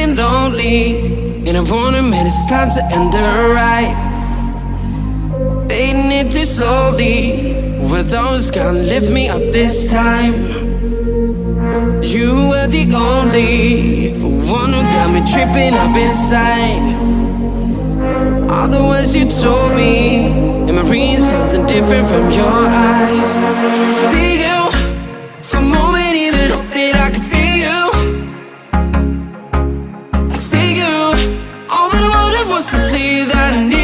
feeling lonely, and I wanna admit it's time to end the ride. Fading it too slowly, were those gonna lift me up this time? You were the only one who got me tripping up inside. All the words you told me, am I reading something different from your eyes? See you, for a moment even hope that I could feel you. I see you, all that I wanted was to tell you that I need